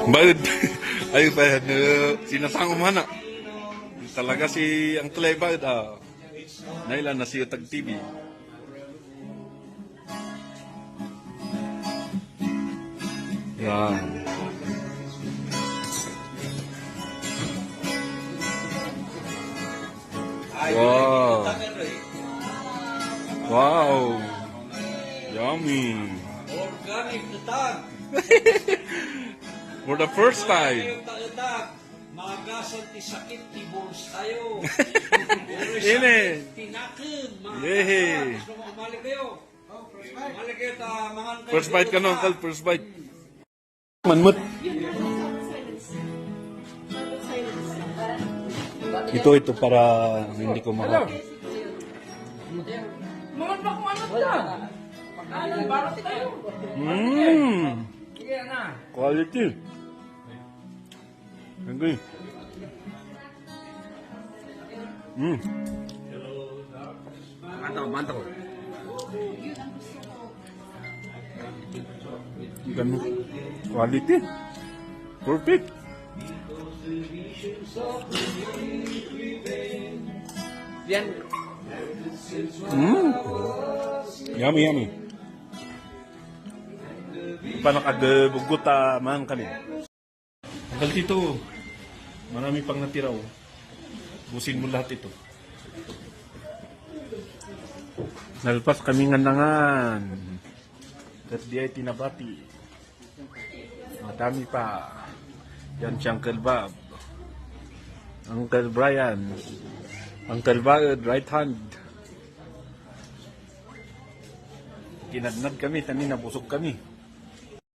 Bakit? Ay, pa, sinasang umana. Talaga si Uncle ay bakit? Nailan na si Utag TV. Yan. Wow. Wow. Yummy. Organic na tag. For the first time. Mga gasol ti sakit ti bones tayo. Ini. Tinakin. Yehey. Gusto mo kumali kayo. Kumali kayo ta mga First bite ka no, Uncle. First bite. Manmut. Ito para hindi ko makati. Mga kung ano ta? Ano, barot tayo. Sige na. Quality. Agree. Mantap. Ganun. Quality. Perfect. Yan. Yummy. Panakagabugot man kami. Hanggang dito, marami pang natira. Busin mo lahat ito. Nalpas kami ngandangan. At di ay tinabati. Madami pa. Yan si Uncle Bob. Uncle Brian. Uncle Bob, right hand. Kinadnad kami, tani nabusog kami.